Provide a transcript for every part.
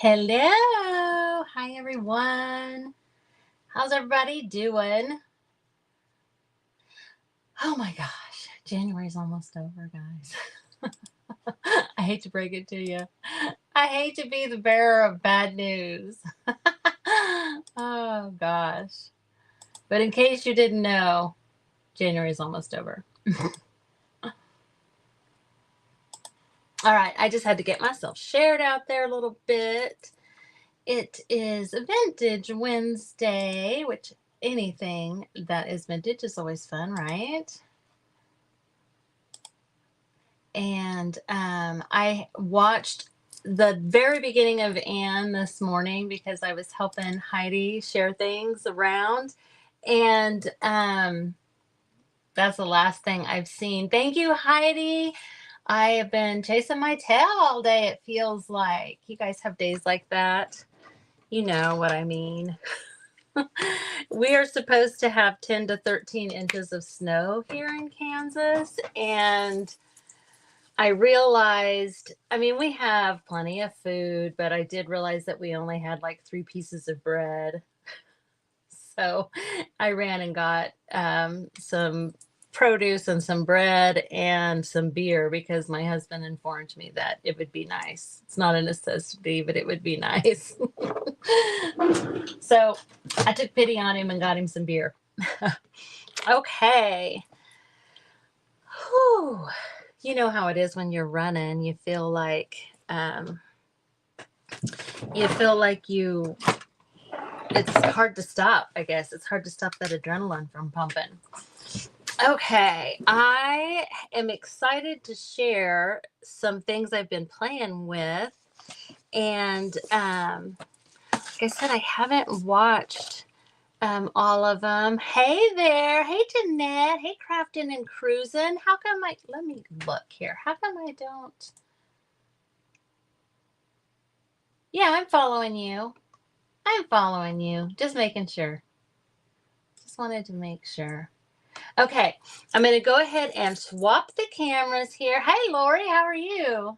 Hello. Hi, everyone. How's everybody doing? Oh my gosh, January's almost over, guys. I hate to break it to you. I hate to be the bearer of bad news. Oh gosh. But in case you didn't know, January's almost over. All right, I just had to get myself shared out there a little bit. It is Vintage Wednesday, which anything that is vintage is always fun, right? And I watched the very beginning of Anne this morning because I was helping Heidi share things around. And that's the last thing I've seen. Thank you, Heidi. I have been chasing my tail all day, it feels like. You guys have days like that? You know what I mean. We are supposed to have 10 to 13 inches of snow here in Kansas. And I realized, I mean, we have plenty of food, but I did realize that we only had like 3 pieces of bread. So I ran and got some produce and some bread and some beer because my husband informed me that it would be nice. It's not a necessity, but it would be nice. So I took pity on him and got him some beer. Okay. Whew. You know how it is when you're running. You feel like it's hard to stop, I guess. It's hard to stop that adrenaline from pumping. Okay, I am excited to share some things I've been playing with. And like I said, I haven't watched all of them. Hey there. Hey, Jeanette. Hey, Crafting and Cruising. How come let me look here. How come I don't? Yeah, I'm following you. I'm following you. Just making sure. Just wanted to make sure. Okay, I'm going to go ahead and swap the cameras here. Hey, Lori, how are you?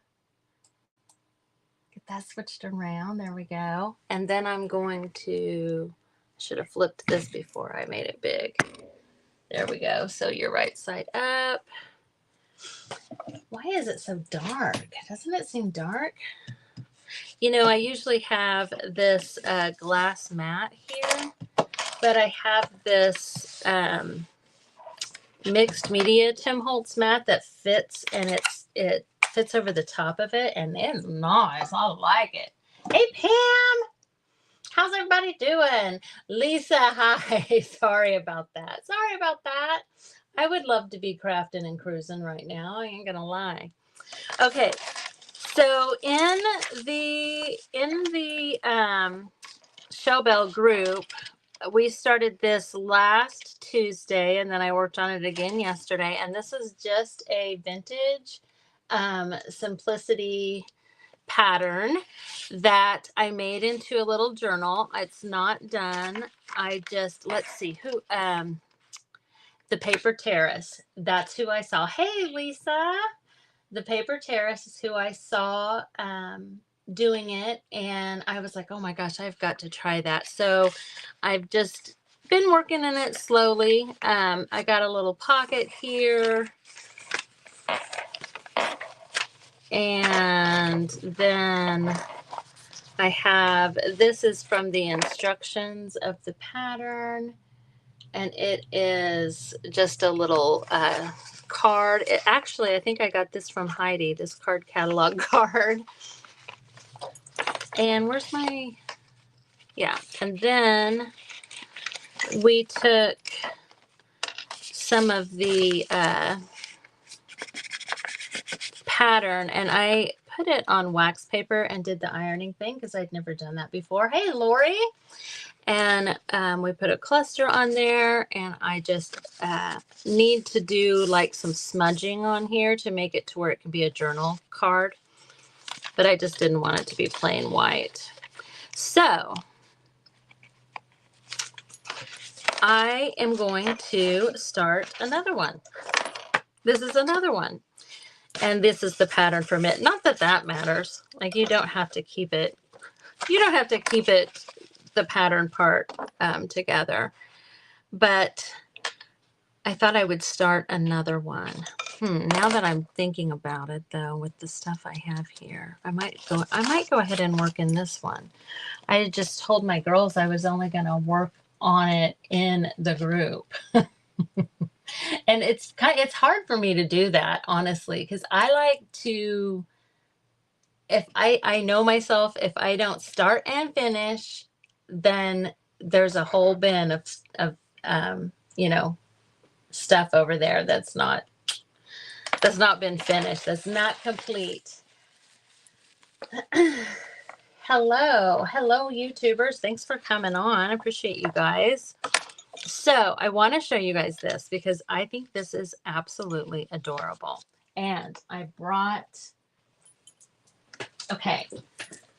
Get that switched around. There we go. And then I'm going to, should have flipped this before I made it big. There we go. So you're right side up. Why is it so dark? Doesn't it seem dark? You know, I usually have this glass mat here, but I have this mixed media Tim Holtz mat that fits, and it fits over the top of it, and it's nice. I like it. Hey, Pam. How's everybody doing? Lisa, hi. Sorry about that. Sorry about that. I would love to be crafting and cruising right now. I ain't gonna lie. Okay, so in the Show Belle group, we started this last Tuesday, and then I worked on it again yesterday. And this is just a vintage simplicity pattern that I made into a little journal. It's not done. I just, let's see who, the Paper Terrace. That's who I saw. Hey, Lisa. The Paper Terrace is who I saw doing it, and I was like, oh my gosh, I've got to try that. So I've just been working in it slowly. I got a little pocket here, and then I have, this is from the instructions of the pattern, and it is just a little card. Actually, I think I got this from Heidi, this card catalog card. And where's my, yeah. And then we took some of the pattern, and I put it on wax paper and did the ironing thing because I'd never done that before. Hey, Lori. And we put a cluster on there, and I just need to do like some smudging on here to make it to where it can be a journal card. But I just didn't want it to be plain white. So I am going to start another one. This is another one. And this is the pattern from it. Not that that matters. Like, you don't have to keep it You don't have to keep it, the pattern part, together. But I thought I would start another one. Now that I'm thinking about it, though, with the stuff I have here, I might go ahead and work in this one. I just told my girls I was only going to work on it in the group. And it's hard for me to do that, honestly, because I like to, if I know myself, if I don't start and finish, then there's a whole bin of you know, stuff over there that's not been finished, that's not complete. Hello YouTubers, thanks for coming on. I appreciate you guys. So I want to show you guys this because I think this is absolutely adorable. And I brought, okay,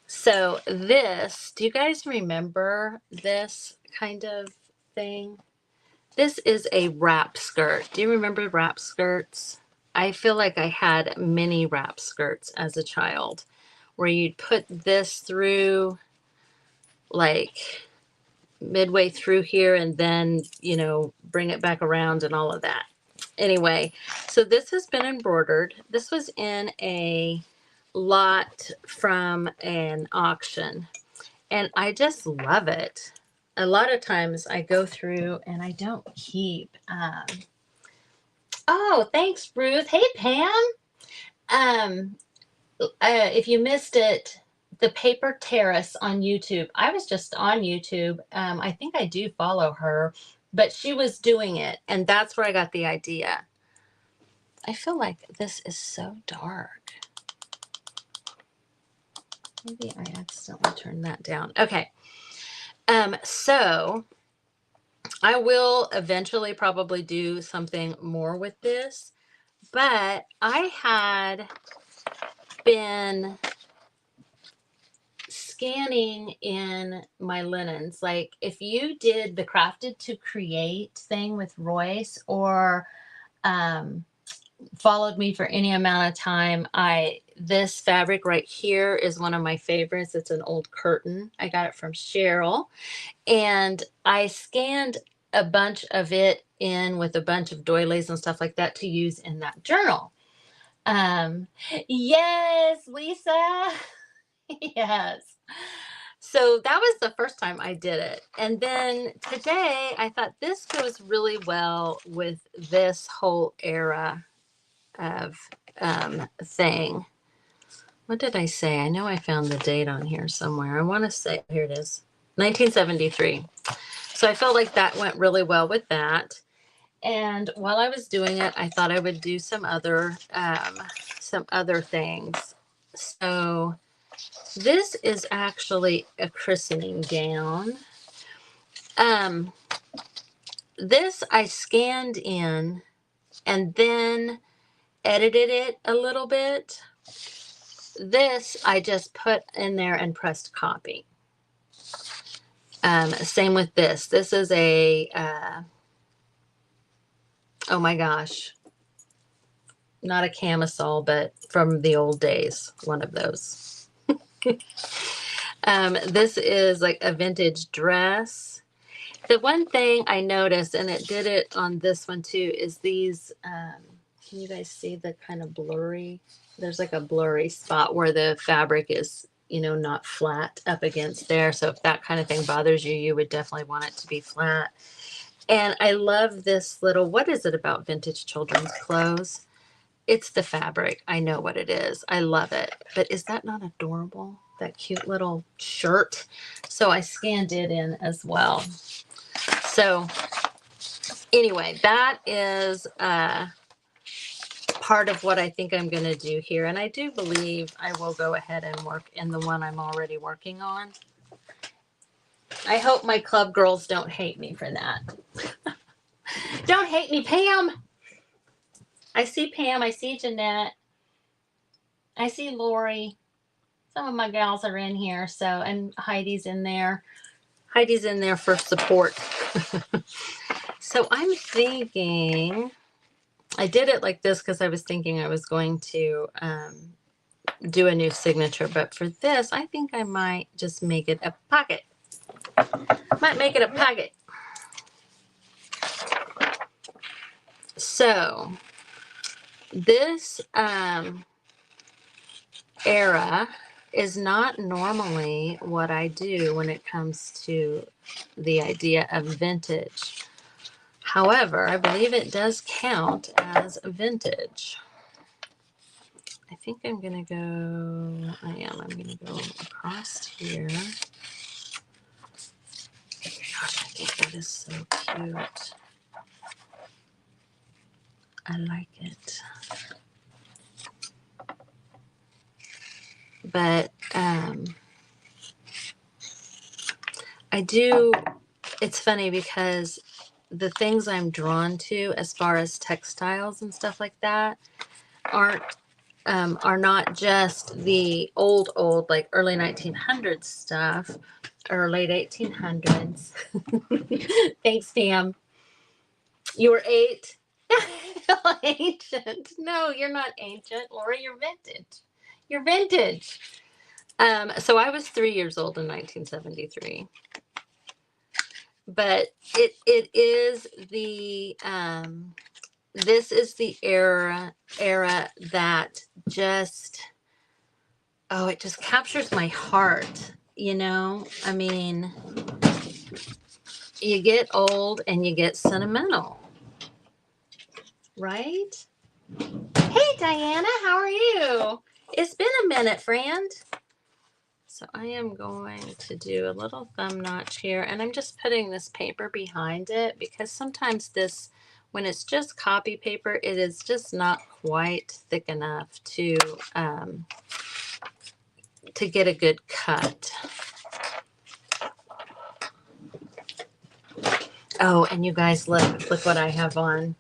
so this, do you guys remember this kind of thing? This is a wrap skirt. Do you remember wrap skirts? I feel like I had many wrap skirts as a child where you'd put this through like midway through here and then, you know, bring it back around and all of that. Anyway, so this has been embroidered. This was in a lot from an auction and I just love it. A lot of times I go through and I don't keep, oh, thanks, Ruth. Hey, Pam. If you missed it, the Paper Terrace on YouTube. I was just on YouTube. I think I do follow her, but she was doing it, and that's where I got the idea. I feel like this is so dark. Maybe I accidentally turned that down. Okay. So I will eventually probably do something more with this, but I had been scanning in my linens. Like if you did the Crafted to Create thing with Royce or followed me for any amount of time, this fabric right here is one of my favorites. It's an old curtain. I got it from Cheryl. And I scanned a bunch of it in with a bunch of doilies and stuff like that to use in that journal. Yes, Lisa. Yes. So that was the first time I did it. And then today I thought this goes really well with this whole era of thing. What did I say? I know I found the date on here somewhere. I want to say, here it is, 1973. So I felt like that went really well with that. And while I was doing it, I thought I would do some other things. So this is actually a christening gown. This I scanned in and then edited it a little bit. This I just put in there and pressed copy. Same with this. This is a, oh my gosh, not a camisole, but from the old days, one of those. This is like a vintage dress. The one thing I noticed, and it did it on this one too, is these, can you guys see the kind of blurry? There's like a blurry spot where the fabric is, you know, not flat up against there. So if that kind of thing bothers you, you would definitely want it to be flat. And I love this little, what is it about vintage children's clothes? It's the fabric. I know what it is. I love it. But is that not adorable? That cute little shirt. So I scanned it in as well. So anyway, that is part of what I think I'm going to do here. And I do believe I will go ahead and work in the one I'm already working on. I hope my club girls don't hate me for that. Don't hate me, Pam. I see Pam. I see Jeanette. I see Lori. Some of my gals are in here. So, and Heidi's in there. Heidi's in there for support. So I'm thinking, I did it like this because I was thinking I was going to do a new signature. But for this, I think I might just make it a pocket. Might make it a pocket. So this era is not normally what I do when it comes to the idea of vintage. However, I believe it does count as vintage. I think I'm going to go, I'm going to go across here. Gosh, I think that is so cute. I like it. But I do, it's funny because the things I'm drawn to as far as textiles and stuff like that are not just the old, like early 1900s stuff or late 1800s. Thanks, Sam. You were 8. Ancient. No, you're not ancient, Laura. You're vintage. You're vintage. So I was 3 years old in 1973. But it is the this is the era that just, oh, it just captures my heart, you know? I mean, you get old and you get sentimental, right? Hey, Diana, how are you? It's been a minute, friend. So I am going to do a little thumb notch here, and I'm just putting this paper behind it because sometimes this, when it's just copy paper, it is just not quite thick enough to get a good cut. Oh, and you guys, look what I have on.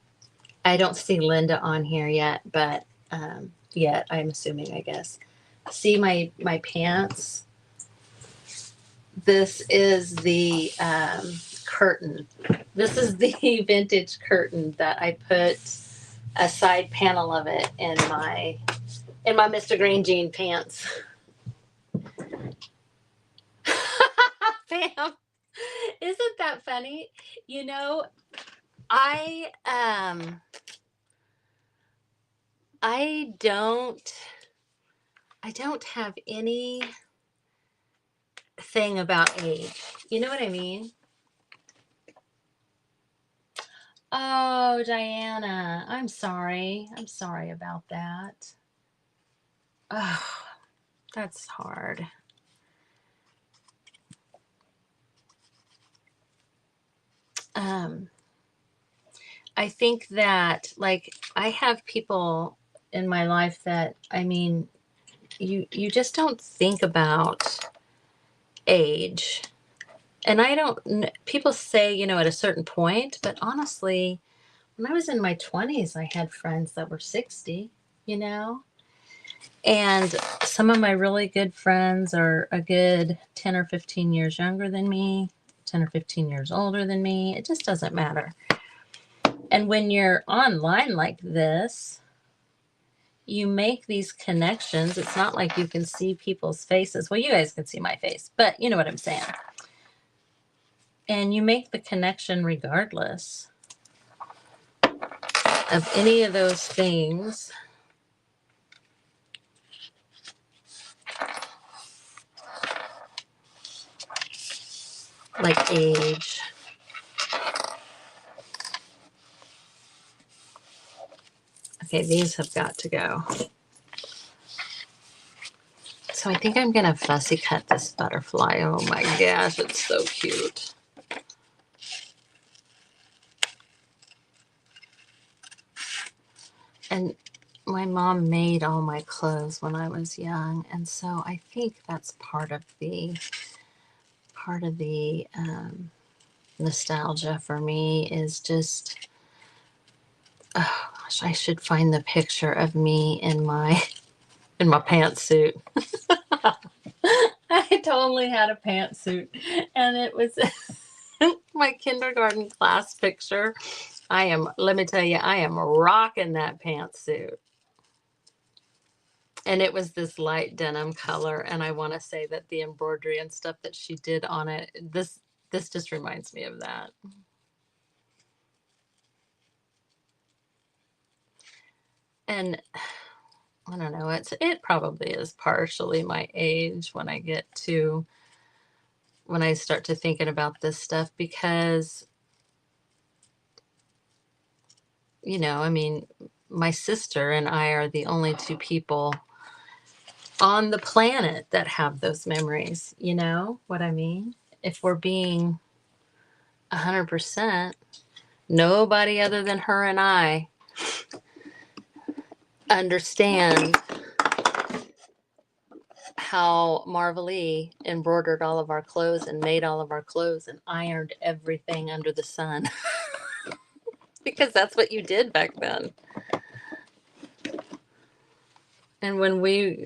I don't see Linda on here yet, but yet I'm assuming, I guess. See my pants? This is the curtain. This is the vintage curtain that I put a side panel of it in my Mr. Green jean pants. Bam. Isn't that funny? You know, I don't have any thing about age. You know what I mean? Oh, Diana, I'm sorry. I'm sorry about that. Oh, that's hard. I think that, like, I have people in my life that, I mean, you just don't think about age. And I don't, people say, you know, at a certain point, but honestly, when I was in my 20s, I had friends that were 60, you know? And some of my really good friends are a good 10 or 15 years younger than me, 10 or 15 years older than me. It just doesn't matter. And when you're online like this, you make these connections. It's not like you can see people's faces. Well, you guys can see my face, but you know what I'm saying. And you make the connection regardless of any of those things. Like age. Okay, these have got to go. So I think I'm going to fussy cut this butterfly. Oh my gosh, it's so cute. And my mom made all my clothes when I was young, and so I think that's part of the nostalgia for me is just, oh gosh, I should find the picture of me in my pantsuit. I totally had a pantsuit, and it was my kindergarten class picture. Let me tell you, I am rocking that pantsuit. And it was this light denim color, and I want to say that the embroidery and stuff that she did on it, this just reminds me of that. And I don't know, it probably is partially my age when I start to thinking about this stuff, because you know, I mean, my sister and I are the only two people on the planet that have those memories. You know what I mean? If we're being 100%, nobody other than her and I understand how Marvel embroidered all of our clothes and made all of our clothes and ironed everything under the sun. Because that's what you did back then. And when we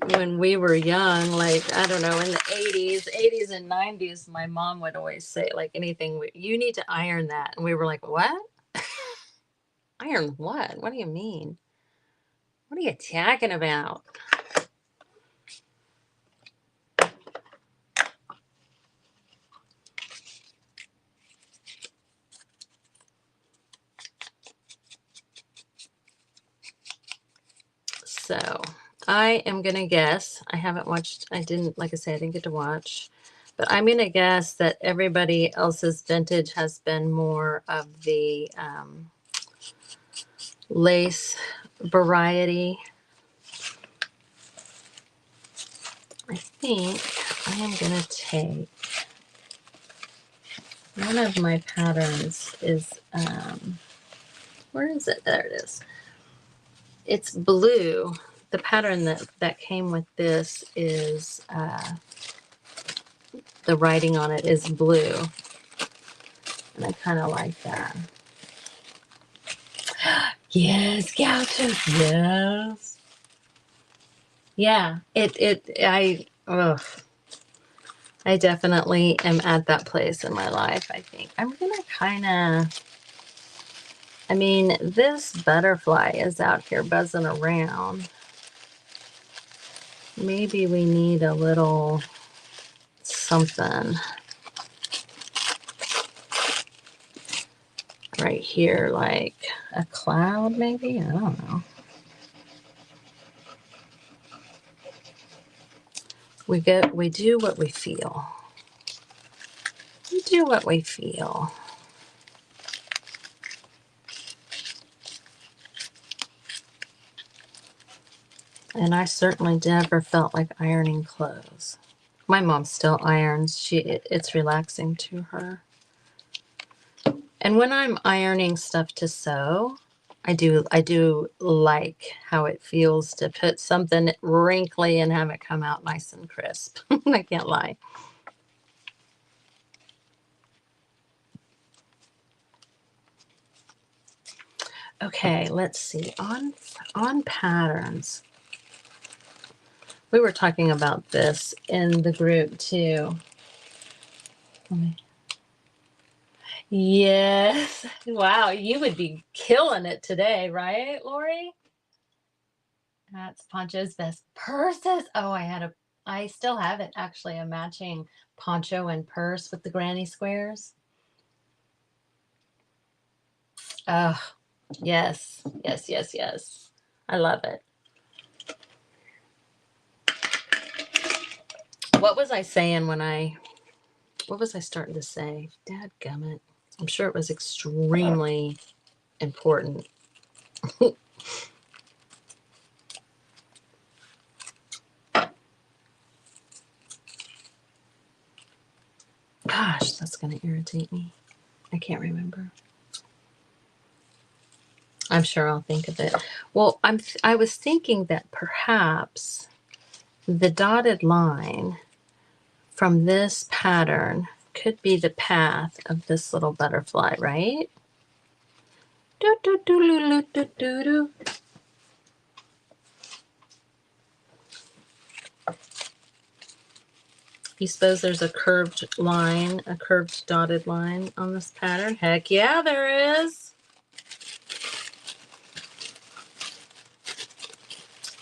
were young, like, I don't know, in the 80s and 90s, my mom would always say, like, anything, you need to iron that. And we were like, what? Iron what? What do you mean? What are you talking about? So I am going to guess, I didn't, like I say, I didn't get to watch, but I'm going to guess that everybody else's vintage has been more of the lace variety. I think I am going to take one of my patterns is, where is it? There it is. It's blue. The pattern that came with this is, the writing on it is blue. And I kind of like that. Yes, gauchos. Yes. Yeah, I definitely am at that place in my life, I think. I'm going to kind of, I mean, this butterfly is out here buzzing around. Maybe we need a little something right here, like a cloud, maybe? I don't know. We do what we feel. We do what we feel. And I certainly never felt like ironing clothes. My mom still irons. It's relaxing to her. And when I'm ironing stuff to sew, I do like how it feels to put something wrinkly and have it come out nice and crisp. I can't lie. Okay, let's see. On patterns. We were talking about this in the group too. Yes. Wow, you would be killing it today, right, Lori? That's Poncho's best purses. Oh, I still have it actually, a matching poncho and purse with the granny squares. Oh, yes, yes, yes, yes. I love it. What was I saying what was I starting to say? Dadgummit. I'm sure it was extremely important. Gosh, that's going to irritate me. I can't remember. I'm sure I'll think of it. Well, I was thinking that perhaps the dotted line from this pattern could be the path of this little butterfly, right? Do, do, do, do, do, do, do. You suppose there's a curved line, a curved dotted line on this pattern? Heck yeah, there is.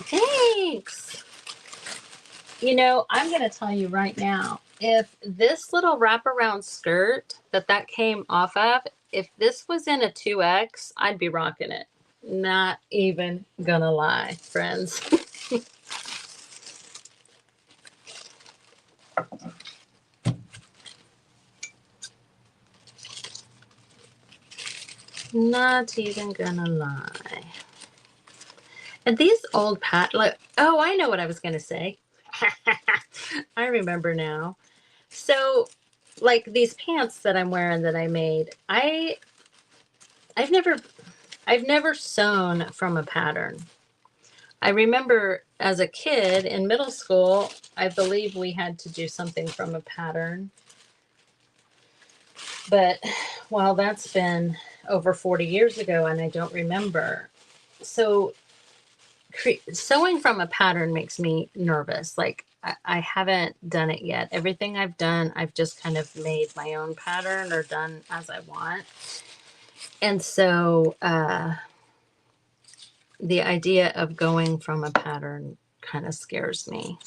Thanks. You know, I'm going to tell you right now, if this little wraparound skirt that came off of, if this was in a 2X, I'd be rocking it. Not even gonna lie, friends. Not even gonna lie. And these old like, oh, I know what I was gonna say. I remember now. So, like these pants that I'm wearing that I made, I've never sewn from a pattern. I remember as a kid in middle school, I believe we had to do something from a pattern. But, well, that's been over 40 years ago and I don't remember. So sewing from a pattern makes me nervous. Like I haven't done it yet. Everything I've done, I've just kind of made my own pattern or done as I want. And so the idea of going from a pattern kind of scares me.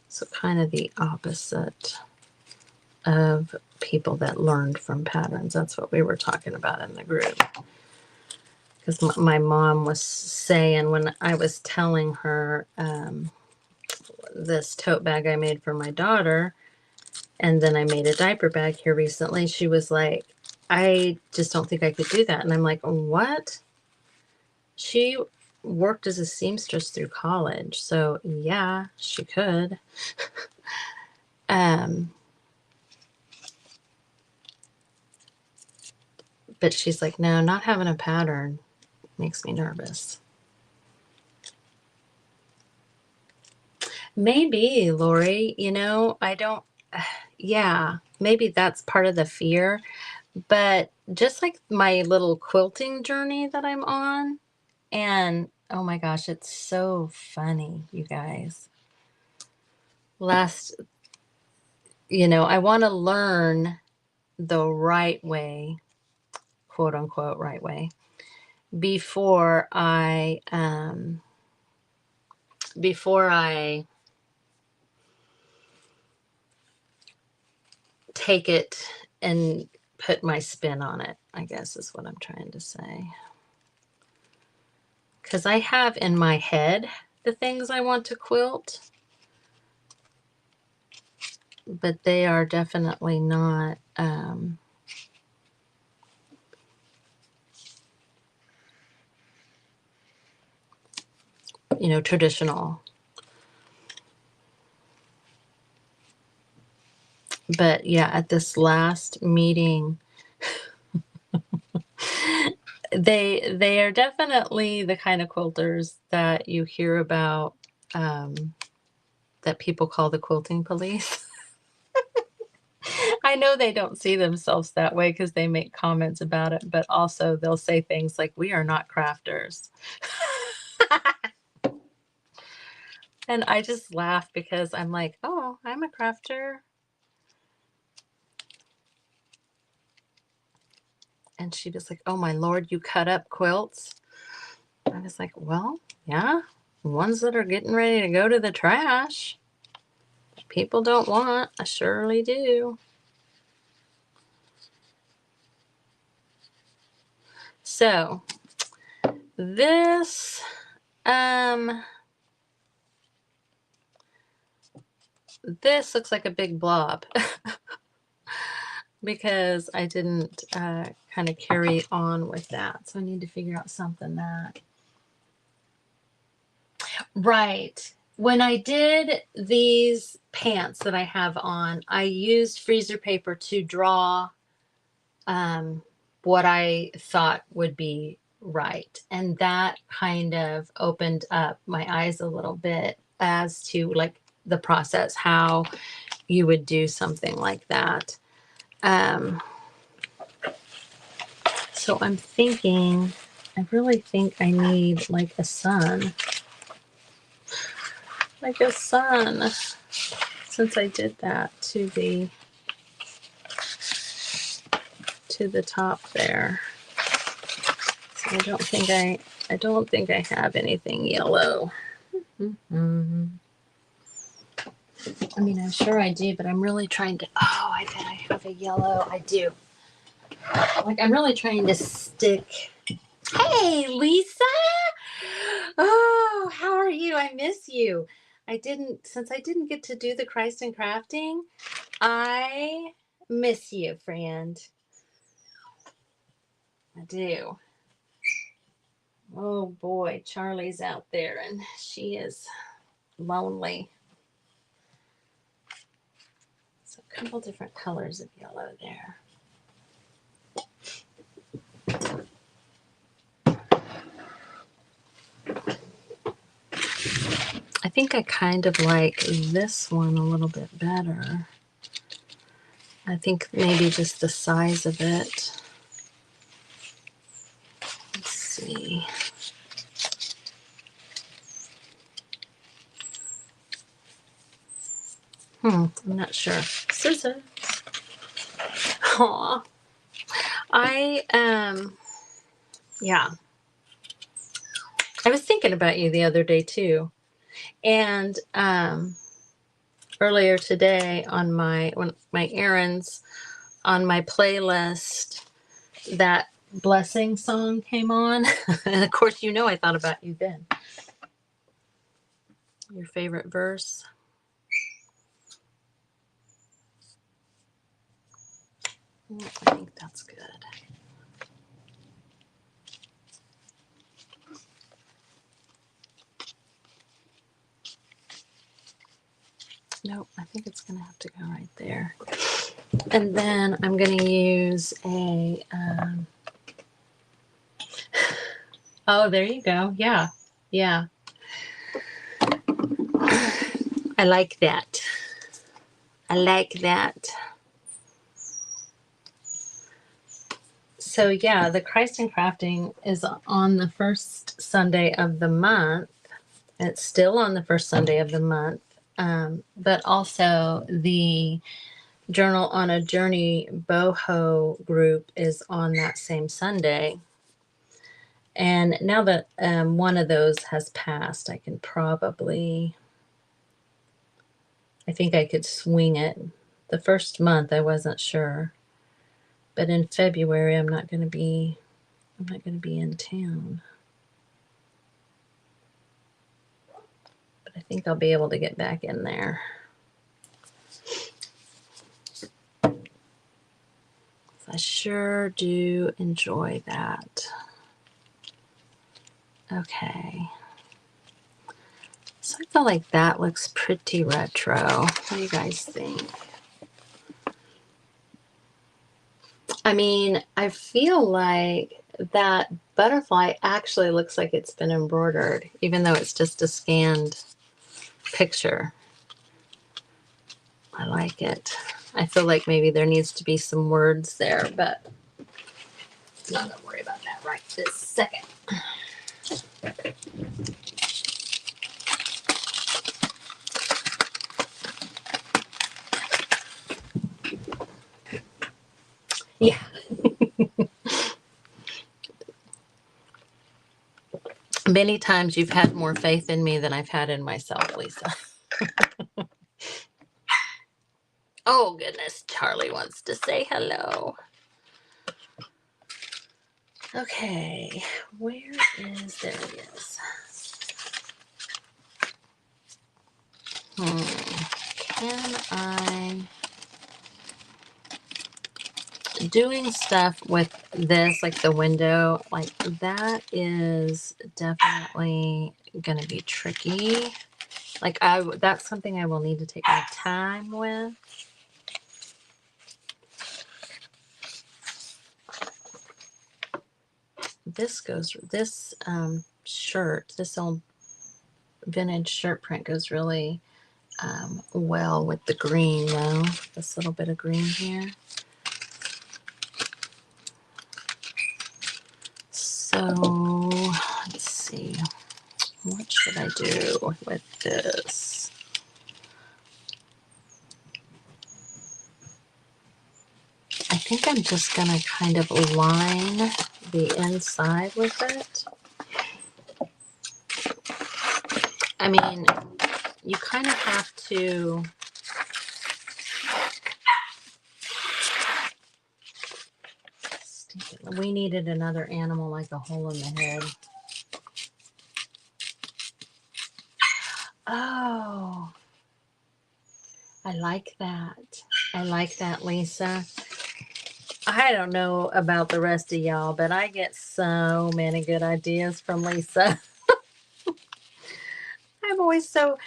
So kind of the opposite of people that learned from patterns. That's what we were talking about in the group. Because my mom was saying when I was telling her this tote bag I made for my daughter, and then I made a diaper bag here recently, she was like, I just don't think I could do that. And I'm like, what? She worked as a seamstress through college. So yeah, she could. But she's like, no, not having a pattern makes me nervous. Maybe, Lori, you know, I don't, yeah, maybe that's part of the fear. But just like my little quilting journey that I'm on, and oh my gosh, it's so funny, you guys. I want to learn the right way, quote unquote, right way, before I take it and put my spin on it, I guess is what I'm trying to say. Because I have in my head the things I want to quilt, but they are definitely not traditional. But yeah, at this last meeting, they are definitely the kind of quilters that you hear about, that people call the quilting police. I know they don't see themselves that way because they make comments about it, but also they'll say things like, we are not crafters. And I just laugh because I'm like, oh, I'm a crafter. And she was like, oh my Lord, you cut up quilts? I was like, well, yeah, ones that are getting ready to go to the trash. People don't want, I surely do. So this this looks like a big blob because I didn't kind of carry on with that. So I need to figure out something that. Right. When I did these pants that I have on, I used freezer paper to draw what I thought would be right. And that kind of opened up my eyes a little bit as to like the process, how you would do something like that. So I'm thinking, I really think I need like a sun. Like a sun. Since I did that to the top there. So I don't think I have anything yellow. Mm-hmm. I mean, I'm sure I do, but I'm really trying to, oh, I bet I have a yellow. I do. Like, I'm really trying to stick. Hey, Lisa. Oh, how are you? I miss you. Since I didn't get to do the Christ and Crafting, I miss you, friend. I do. Oh boy, Charlie's out there and she is lonely. So a couple different colors of yellow there. I think I kind of like this one a little bit better. I think maybe just the size of it. Let's see. I'm not sure. Scissors. Aw. Yeah. I was thinking about you the other day too. And earlier today on my errands, on my playlist, that blessing song came on. And of course, you know I thought about you then. Your favorite verse. I think that's good. Nope, I think it's going to have to go right there. And then I'm going to use a... oh, there you go. Yeah. Yeah. I like that. I like that. So yeah, the Christ and Crafting is on the first Sunday of the month. It's still on the first Sunday of the month. But also the Journal on a Journey boho group is on that same Sunday. And now that one of those has passed, I can probably, I think I could swing it. The first month I wasn't sure. But in February I'm not going to be in town. But I think I'll be able to get back in there. I sure do enjoy that. Okay. So I feel like that looks pretty retro. What do you guys think? I mean, I feel like that butterfly actually looks like it's been embroidered, even though it's just a scanned picture. I like it. I feel like maybe there needs to be some words there, but I'm not going to worry about that right this second. Yeah. Many times you've had more faith in me than I've had in myself, Lisa. Oh, goodness. Charlie wants to say hello. Okay. Where is... there he is. Can I... doing stuff with this, like the window, like that is definitely going to be tricky. Like that's something I will need to take my time with. This shirt, this old vintage shirt print goes really well with the green though. This little bit of green here. So let's see, what should I do with this? I think I'm just going to kind of line the inside with it. I mean, you kind of have to we needed another animal like a hole in the head. Oh, I like that. I like that, Lisa. I don't know about the rest of y'all, but I get so many good ideas from Lisa. I'm always so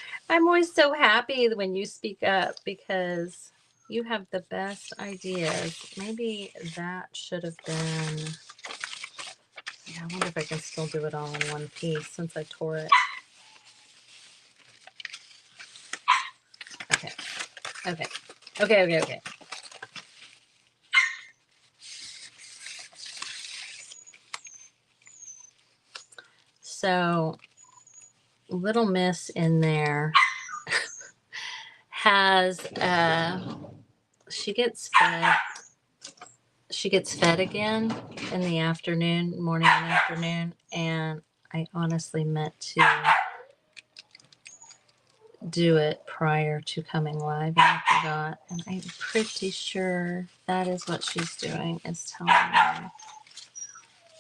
happy when you speak up because you have the best ideas. Maybe that should have been. Yeah, I wonder if I can still do it all in one piece since I tore it. Okay. Okay. Okay, okay, okay. So, Little Miss in there has she gets fed again in the afternoon, morning and afternoon, and I honestly meant to do it prior to coming live and I forgot, and I'm pretty sure that is what she's doing, is telling me. I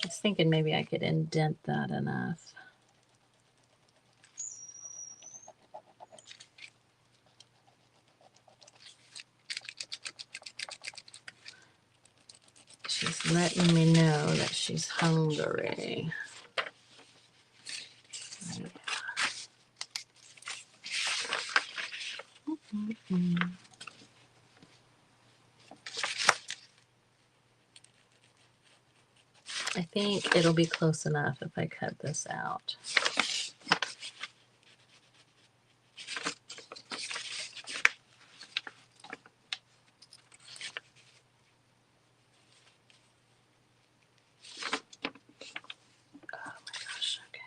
was thinking maybe I could indent that enough. She's letting me know that she's hungry. I think it'll be close enough if I cut this out. Oh my gosh, okay.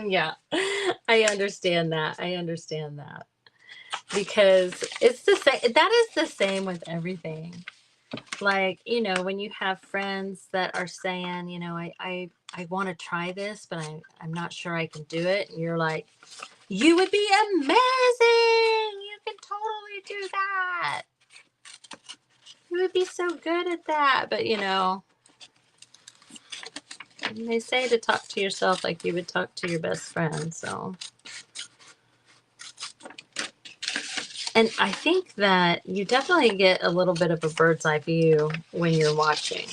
Yeah, I understand that. I understand that. Because it's the same. That is the same with everything. Like, you know, when you have friends that are saying, you know, I want to try this, but I'm not sure I can do it. And you're like, you would be amazing. You can totally do that. You would be so good at that. But, you know, they say to talk to yourself like you would talk to your best friend. So, and I think that you definitely get a little bit of a bird's eye view when you're watching.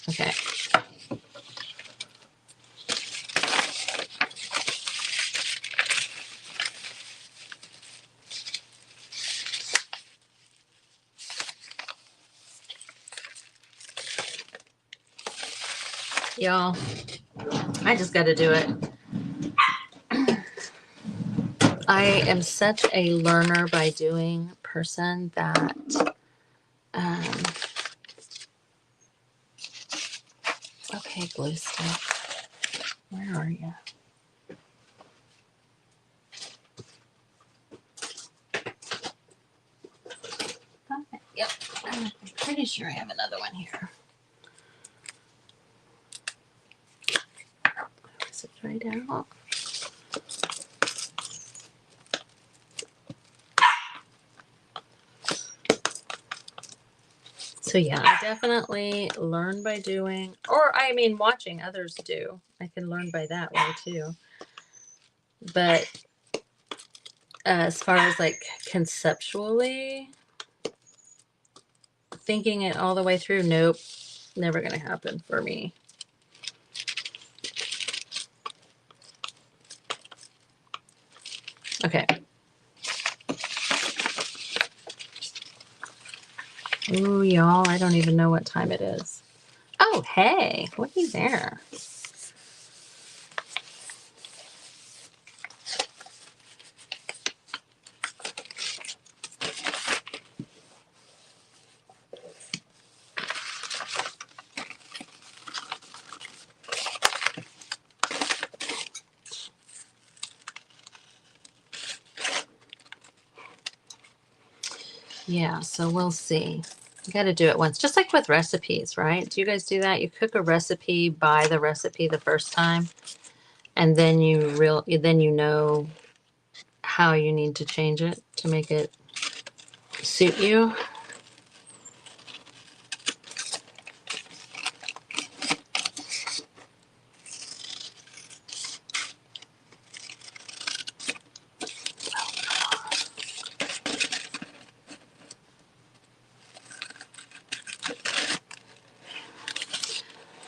Okay. Y'all, I just got to do it. I am such a learner by doing person that okay, glue stick, where are you? Okay, yep, I'm pretty sure I have another one here. Is it dried out? So yeah, I definitely learn by doing, or I mean watching others do. I can learn by that way too. But as far as like conceptually thinking it all the way through, nope, never gonna happen for me. Okay. Ooh, y'all, I don't even know what time it is. Oh, hey, looky there. Yeah, so we'll see. You got to do it once, just like with recipes, right? Do you guys do that? You cook a recipe, buy the recipe the first time, and then you know how you need to change it to make it suit you.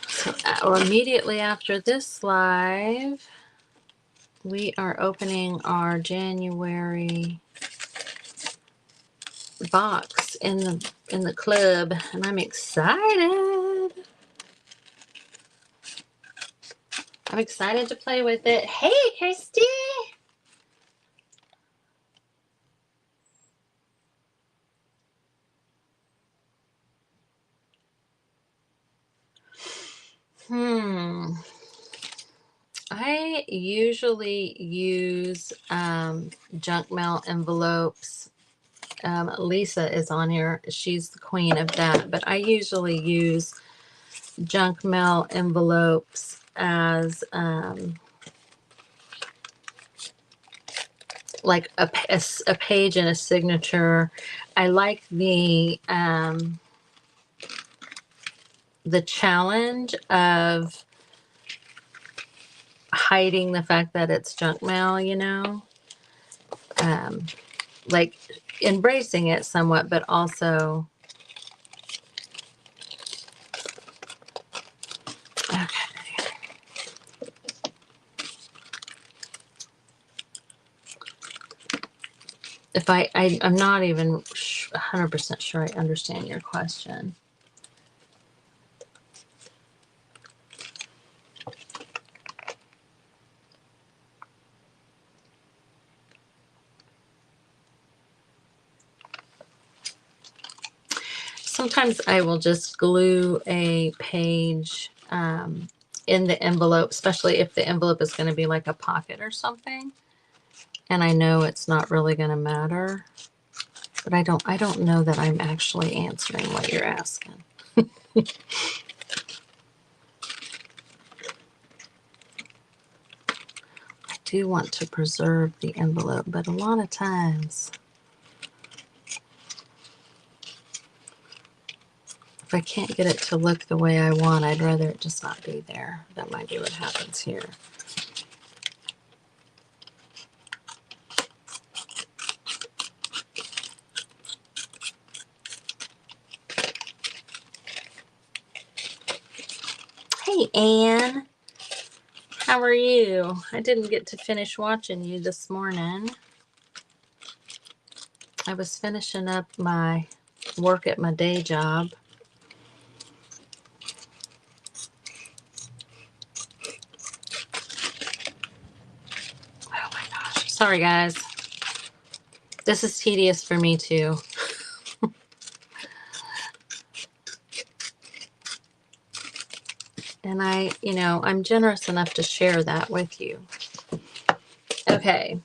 So, or immediately after this live, we are opening our January box in the club, and I'm excited. I'm excited to play with it. Hey, Christy. I usually use junk mail envelopes. Lisa is on here. She's the queen of that. But I usually use junk mail envelopes as like a page and a signature. I like the challenge of hiding the fact that it's junk mail, you know, like embracing it somewhat, but also, okay. If I'm not even 100% sure I understand your question. Sometimes I will just glue a page in the envelope, especially if the envelope is going to be like a pocket or something, and I know it's not really going to matter. But I don't know that I'm actually answering what you're asking. I do want to preserve the envelope, but a lot of times, if I can't get it to look the way I want, I'd rather it just not be there. That might be what happens here. Hey, Anne. How are you? I didn't get to finish watching you this morning. I was finishing up my work at my day job. Oh my gosh. Sorry, guys. This is tedious for me, too. And I'm generous enough to share that with you. Okay.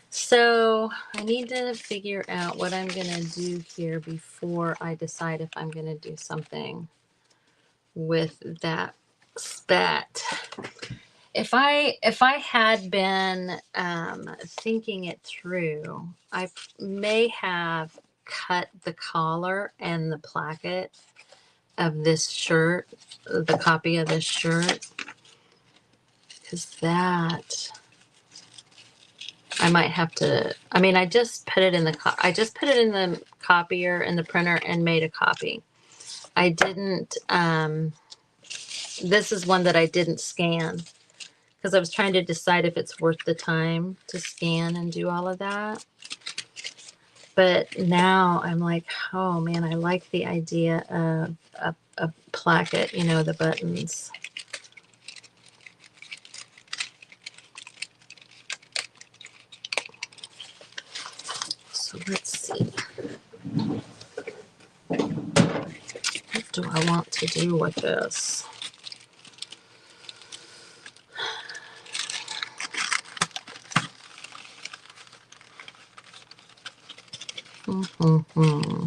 So I need to figure out what I'm going to do here before I decide if I'm going to do something with that spat. If I had been thinking it through, I may have cut the collar and the placket of this shirt, the copy of this shirt, because that I might have to. I mean, I just put it in the copier in the printer and made a copy. I didn't. This is one that I didn't scan because I was trying to decide if it's worth the time to scan and do all of that. But now I'm like, oh man, I like the idea of a placket, the buttons. So let's see. What do I want to do with this? Mm-hmm.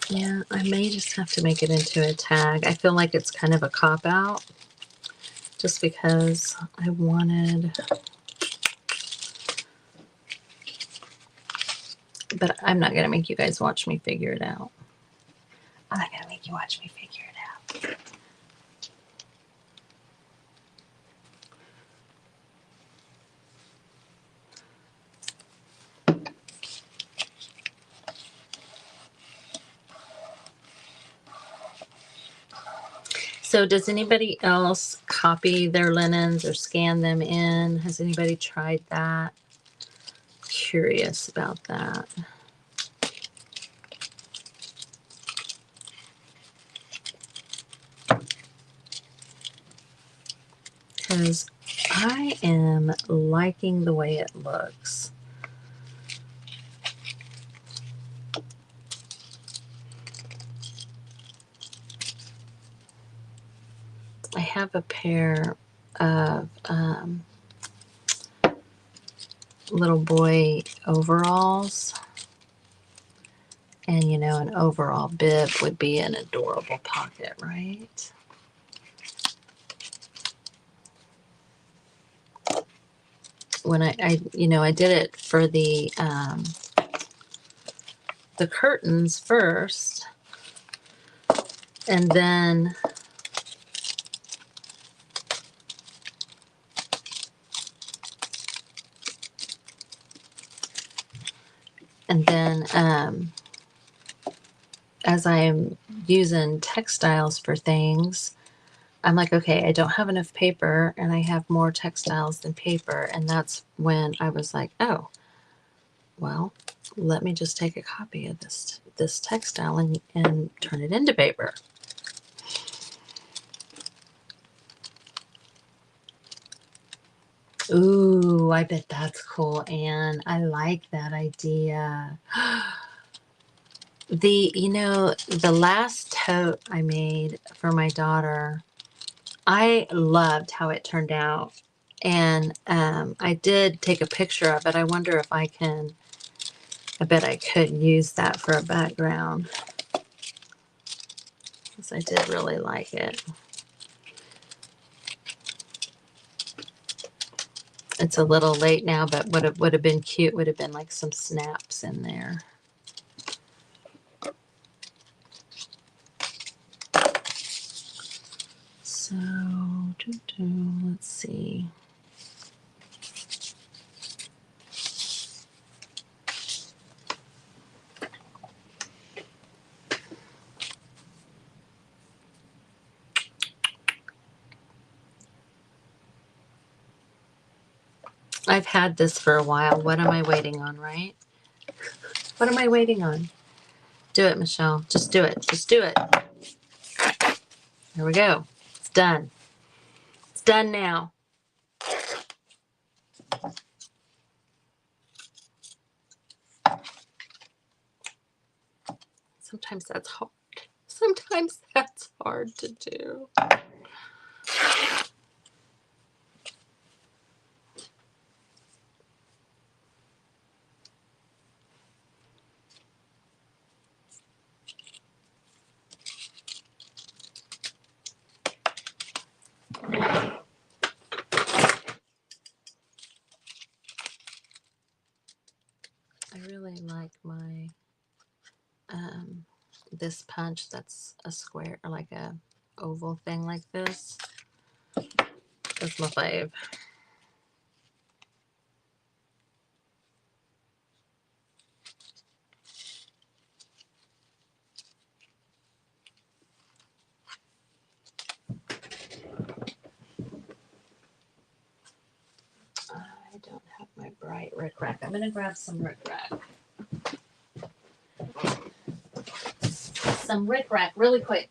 Yeah, I may just have to make it into a tag. I feel like it's kind of a cop-out just because I wanted, but I'm not going to make you guys watch me figure it out. I'm not going to make you watch me figure it out. So does anybody else copy their linens or scan them in? Has anybody tried that? Curious about that. Because I am liking the way it looks. I have a pair of little boy overalls, and you know, an overall bib would be an adorable pocket, right? When I you know, I did it for the curtains first, and then as I'm using textiles for things, I'm like, okay, I don't have enough paper and I have more textiles than paper. And that's when I was like, oh, well, let me just take a copy of this textile and turn it into paper. Ooh, I bet that's cool, Anne. I like that idea. You know, the last tote I made for my daughter, I loved how it turned out. And I did take a picture of it. I wonder if I bet I could use that for a background, because I did really like it. It's a little late now, but would have been cute would have been like some snaps in there. So, let's see. I've had this for a while. What am I waiting on, right? What am I waiting on? Do it, Michelle. Just do it. Just do it. There we go. It's done. It's done now. Sometimes that's hard. Sometimes that's hard to do. I really like my this punch that's a square or like a oval thing like this. That's my fave. I don't have my bright Rick Rack. I'm gonna grab some Rick Rack. Some Rick Rack really quick.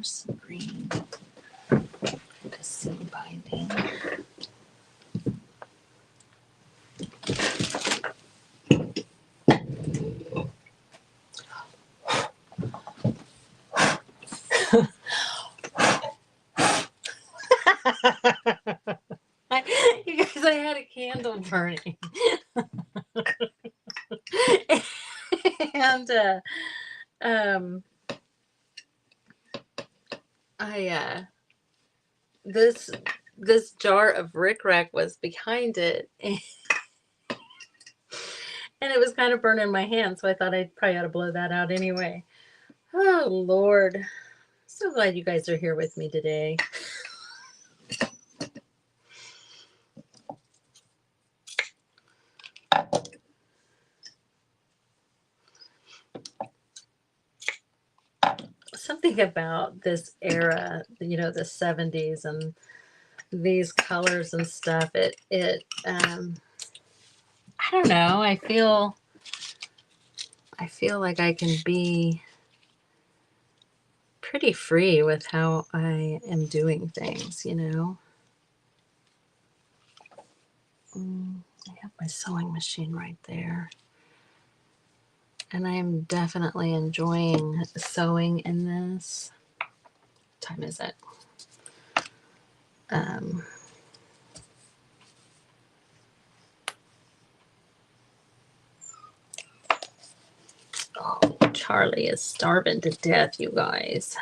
some green to seam binding. You guys, I had a candle burning. And this jar of rickrack was behind it, and it was kind of burning my hand, so I thought I probably ought to blow that out anyway. Oh Lord, so glad you guys are here with me today. Something about this era, you know, the 70s and these colors and stuff, I don't know, I feel like I can be pretty free with how I am doing things, you know. I have my sewing machine right there. And I'm definitely enjoying sewing in this. What time is it? Oh, Charlie is starving to death, you guys.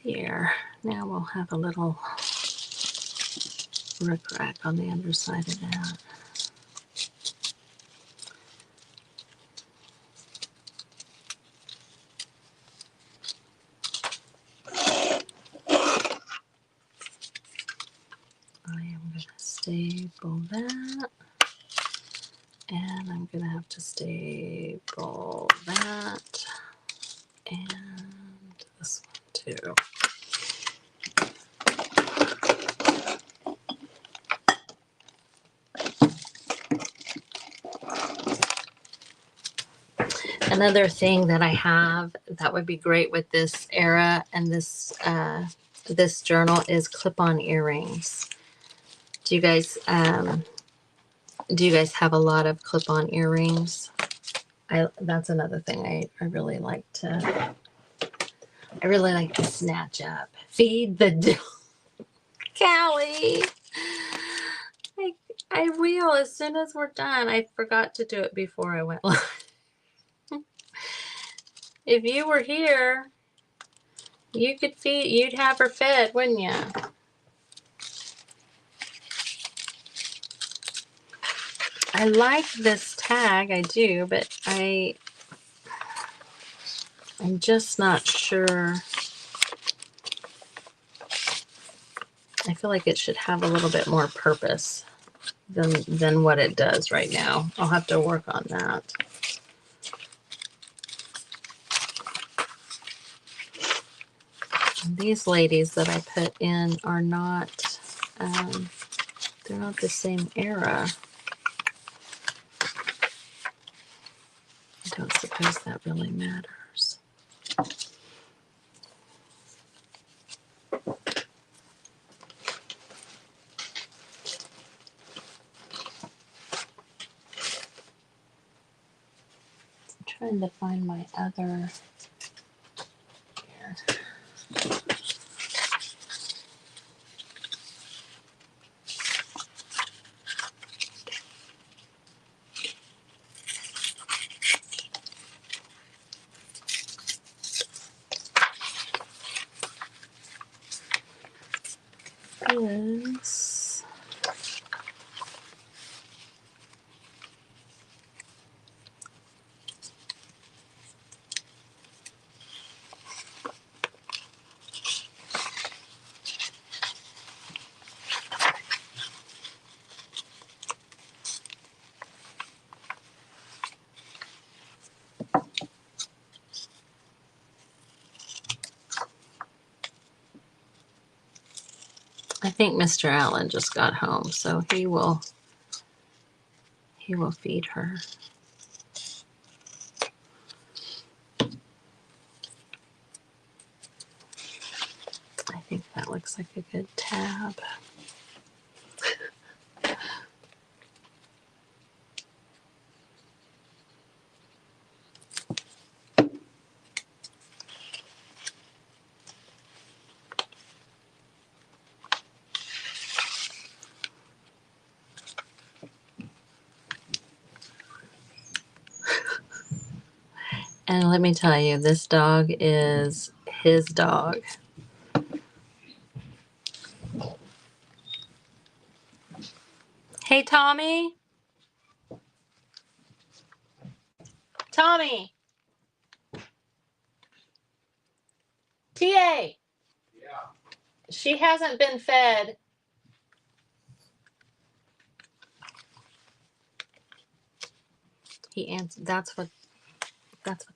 Here, now we'll have a little rickrack on the underside of that. I am going to staple that, and I'm going to have to staple that, and this one too. Another thing that I have that would be great with this era and this this journal is clip-on earrings. Do you guys have a lot of clip-on earrings? That's another thing I really like to snatch up. Feed the dog. Callie. I will as soon as we're done. I forgot to do it before I went live. If you were here, you'd have her fed, wouldn't you? I like this tag, I do, but I'm just not sure. I feel like it should have a little bit more purpose than what it does right now. I'll have to work on that. These ladies that I put in are not, they're not the same era. I don't suppose that really matters. I'm trying to find my other here. This. think Mr. Allen just got home, so he will feed her. I think that looks like a good tab. And let me tell you, this dog is his dog. Hey, Tommy. Tommy. TA. Yeah. She hasn't been fed. He answered. That's what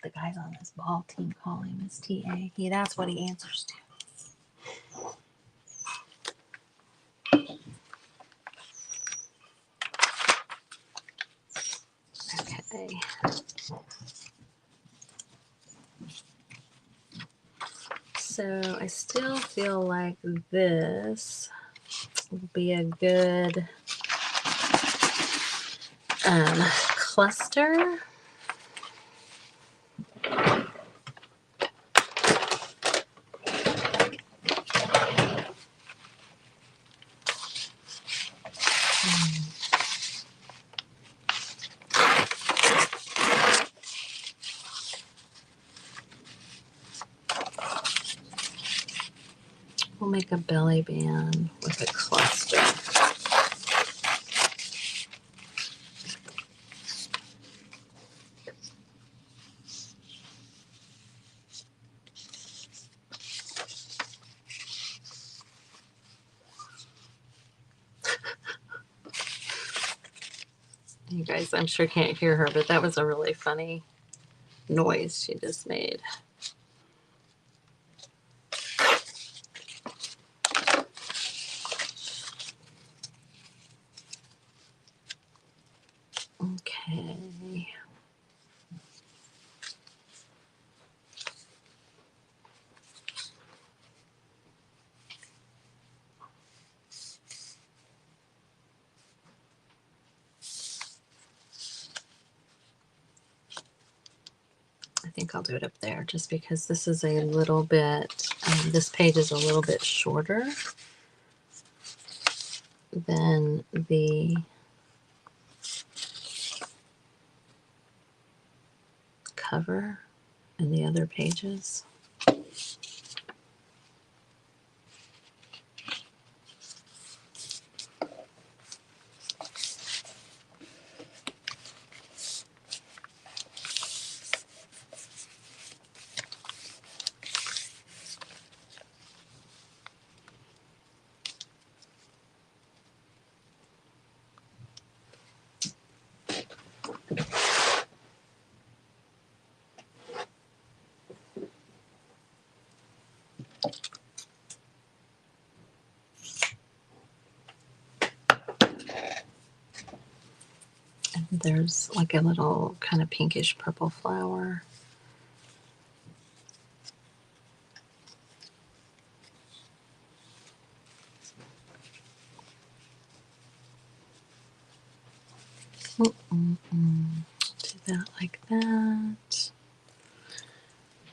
the guys on this ball team call him, is TA. That's what he answers to. Okay. So I still feel like this will be a good cluster. We'll make a belly band with a cluster. You guys, I'm sure can't hear her, but that was a really funny noise she just made. Okay. I think I'll do it up there just because this is a little bit, this page is a little bit shorter than the cover and the other pages. There's like a little kind of pinkish purple flower. Do that like that.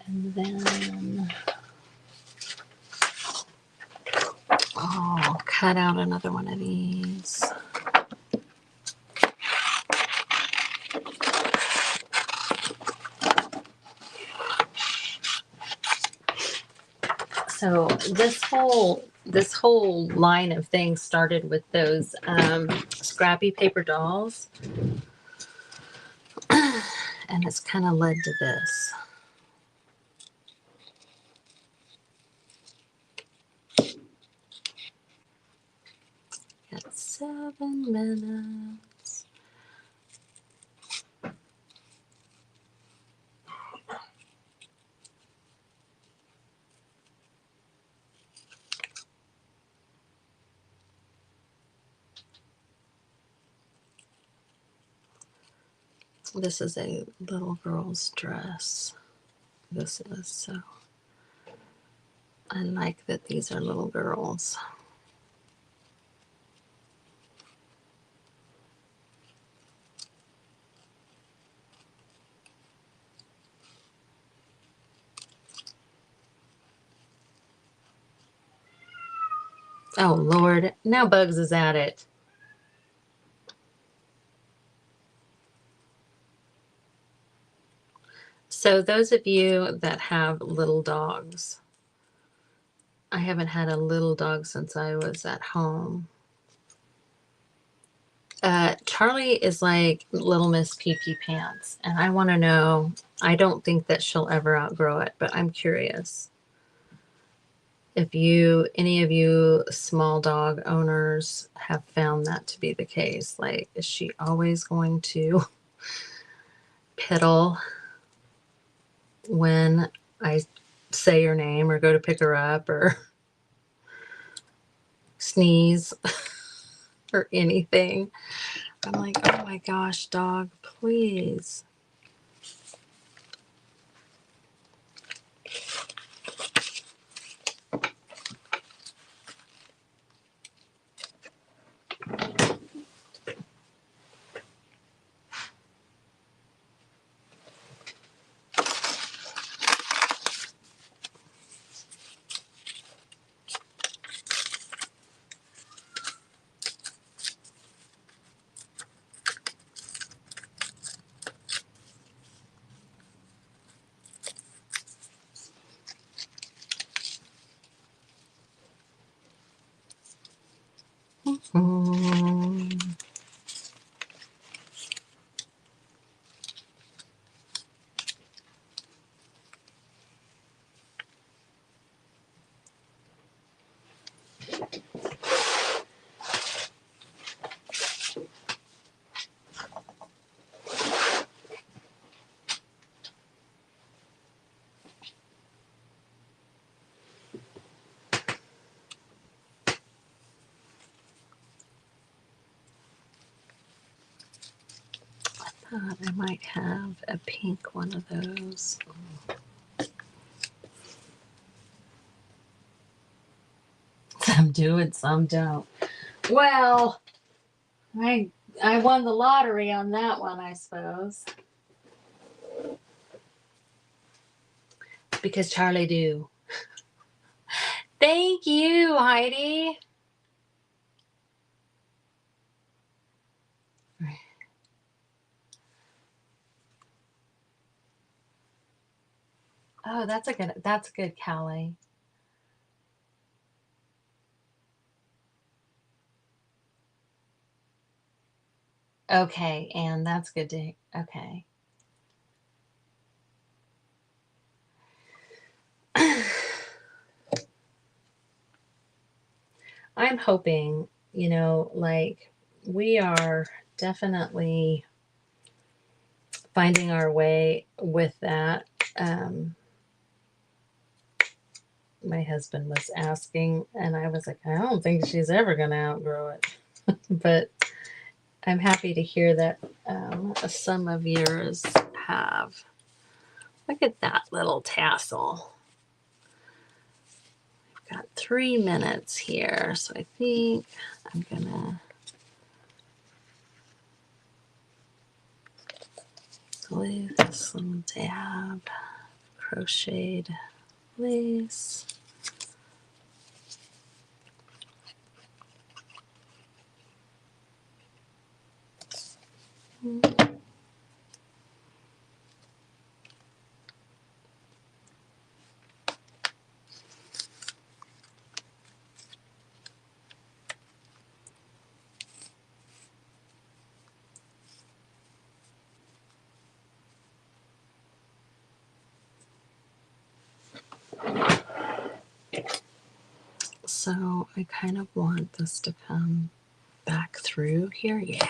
And then I'll cut out another one of these. So this whole line of things started with those scrappy paper dolls, and it's kind of led to this. Got 7 minutes. This is a little girl's dress. This is, so I like that these are little girls. Oh Lord, now Bugs is at it. So those of you that have little dogs, I haven't had a little dog since I was at home. Charlie is like Little Miss Pee Pee Pants, and I want to know, I don't think that she'll ever outgrow it, but I'm curious. If any of you small dog owners have found that to be the case, like, is she always going to piddle when I say her name or go to pick her up or sneeze or anything? I'm like, oh my gosh, dog, please. Mm. I might have a pink one of those. Some do and some don't. Well, I won the lottery on that one, I suppose. Because Charlie do. Thank you, Heidi. Oh, that's good, Callie. Okay, and that's good to, okay. I'm hoping, like, we are definitely finding our way with that. My husband was asking, and I was like, I don't think she's ever going to outgrow it. But I'm happy to hear that some of yours have. Look at that little tassel. I've got 3 minutes here, so I think I'm going to glue this little dab, crocheted lace. So I kind of want this to come back through here. Yeah.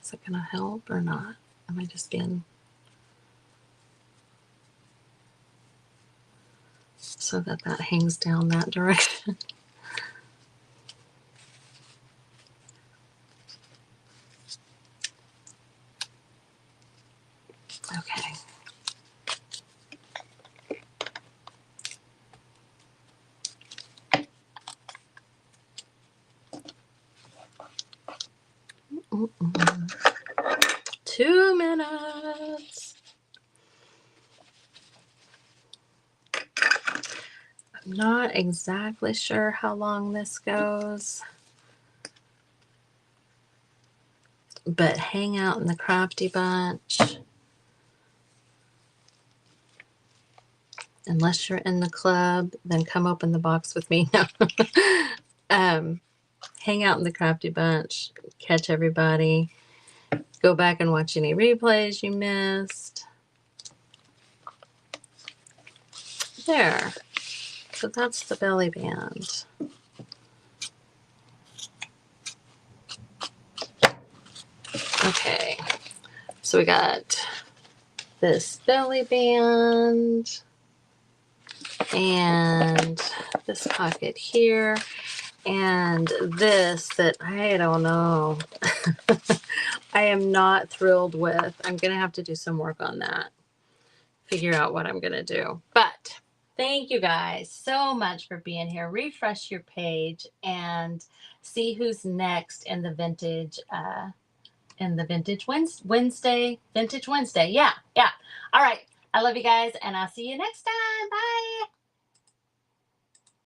Is it going to help or not? Am I just being... so that hangs down that direction? 2 minutes. I'm not exactly sure how long this goes, but hang out in the Crafty bunch. Unless you're in the club, then come open the box with me. No. Hang out in the Crafty bunch, catch everybody, go back and watch any replays you missed. There. So that's the belly band. Okay. So we got this belly band and this pocket here and this that I don't know. I am not thrilled with. I'm going to have to do some work on that. Figure out what I'm going to do. But thank you guys so much for being here. Refresh your page and see who's next in the vintage Wednesday. Yeah. All right. I love you guys and I'll see you next time.